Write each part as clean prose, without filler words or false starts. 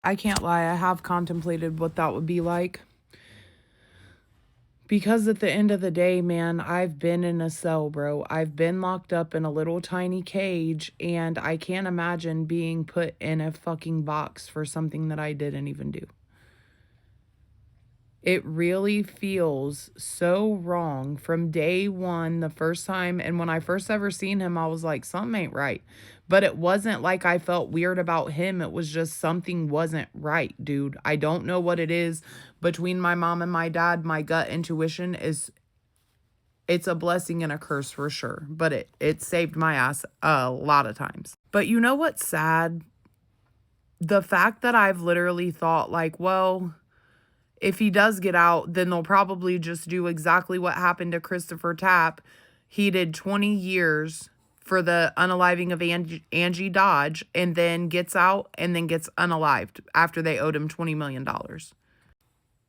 I can't lie, I have contemplated what that would be like. Because at the end of the day, man, I've been in a cell, bro. I've been locked up in a little tiny cage, and I can't imagine being put in a fucking box for something that I didn't even do. It really feels so wrong from day one, the first time. And when I first ever seen him, I was like, something ain't right. But it wasn't like I felt weird about him. It was just something wasn't right, dude. I don't know what it is. Between my mom and my dad, my gut intuition is, it's a blessing and a curse for sure. But it saved my ass a lot of times. But you know what's sad? The fact that I've literally thought like, well, if he does get out, then they'll probably just do exactly what happened to Christopher Tapp. He did 20 years for the unaliving of Angie Dodge, and then gets out and then gets unalived after they owed him $20 million.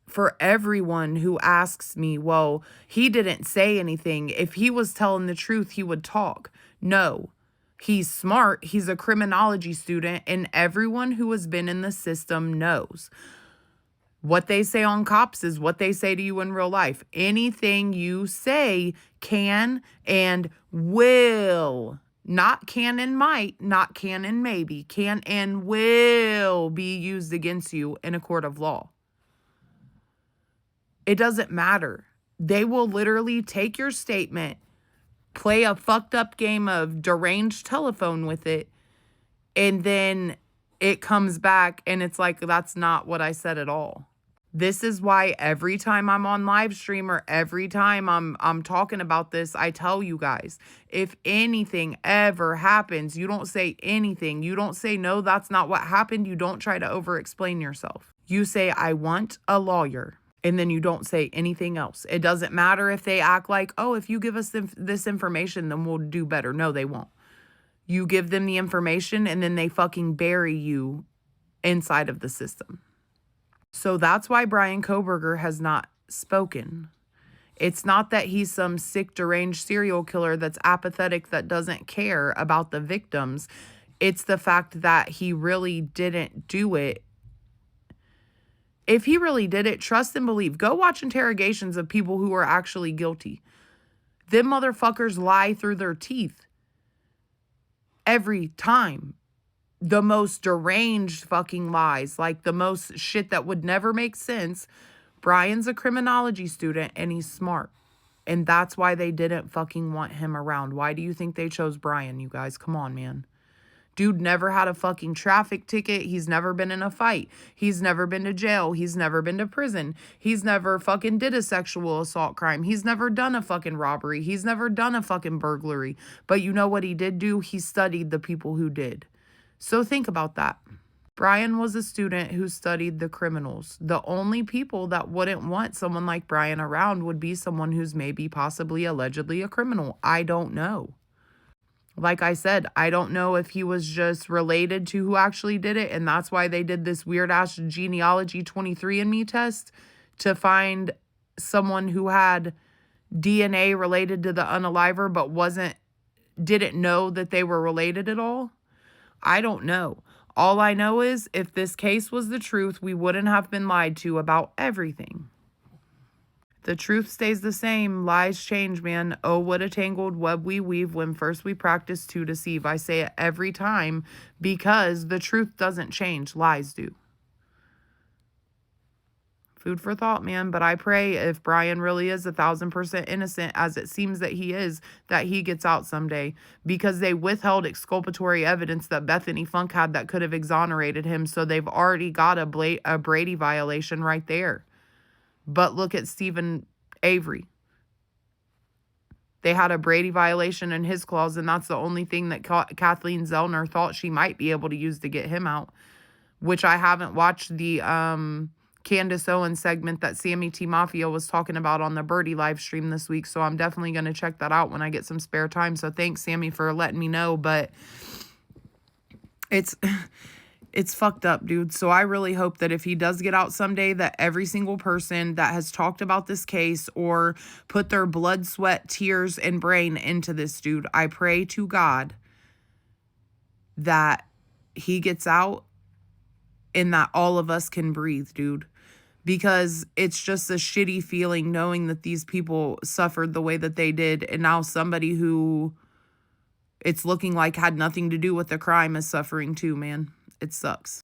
For everyone who asks me, well, he didn't say anything. If he was telling the truth, he would talk. No. He's smart. He's a criminology student, and everyone who has been in the system knows. What they say on cops is what they say to you in real life. Anything you say can and will, not can and might, not can and maybe, can and will be used against you in a court of law. It doesn't matter. They will literally take your statement, play a fucked up game of deranged telephone with it, and then it comes back and it's like, that's not what I said at all. This is why every time I'm on live stream or every time I'm talking about this, I tell you guys, if anything ever happens, you don't say anything. You don't say, no, that's not what happened. You don't try to over-explain yourself. You say, I want a lawyer. And then you don't say anything else. It doesn't matter if they act like, oh, if you give us this information, then we'll do better. No, they won't. You give them the information and then they fucking bury you inside of the system. So that's why Brian Kohberger has not spoken. It's not that he's some sick, deranged serial killer that's apathetic, that doesn't care about the victims. It's the fact that he really didn't do it. If he really did it, trust and believe. Go watch interrogations of people who are actually guilty. Them motherfuckers lie through their teeth. Every time. The most deranged fucking lies. Like the most shit that would never make sense. Brian's a criminology student and he's smart. And that's why they didn't fucking want him around. Why do you think they chose Brian, you guys? Come on, man. Dude never had a fucking traffic ticket. He's never been in a fight. He's never been to jail. He's never been to prison. He's never fucking did a sexual assault crime. He's never done a fucking robbery. He's never done a fucking burglary. But you know what he did do? He studied the people who did. So think about that. Brian was a student who studied the criminals. The only people that wouldn't want someone like Brian around would be someone who's maybe possibly allegedly a criminal. I don't know. Like I said, I don't know if he was just related to who actually did it, and that's why they did this weird-ass genealogy 23andMe test to find someone who had DNA related to the unaliver but didn't know that they were related at all. I don't know. All I know is if this case was the truth, we wouldn't have been lied to about everything. The truth stays the same. Lies change, man. Oh, what a tangled web we weave when first we practice to deceive. I say it every time because the truth doesn't change. Lies do. Food for thought, man. But I pray if Brian really is 1,000% innocent, as it seems that he is, that he gets out someday. Because they withheld exculpatory evidence that Bethany Funk had that could have exonerated him. So they've already got a Brady violation right there. But look at Stephen Avery. They had a Brady violation in his clause, and that's the only thing that Kathleen Zellner thought she might be able to use to get him out. Which I haven't watched the Candace Owens segment that Sammy T. Mafia was talking about on the Birdie live stream this week. So I'm definitely going to check that out when I get some spare time. So thanks, Sammy, for letting me know. But it's fucked up, dude. So I really hope that if he does get out someday, that every single person that has talked about this case or put their blood, sweat, tears, and brain into this dude, I pray to God that he gets out and that all of us can breathe, dude. Because it's just a shitty feeling knowing that these people suffered the way that they did, and now somebody who it's looking like had nothing to do with the crime is suffering too, man. It sucks.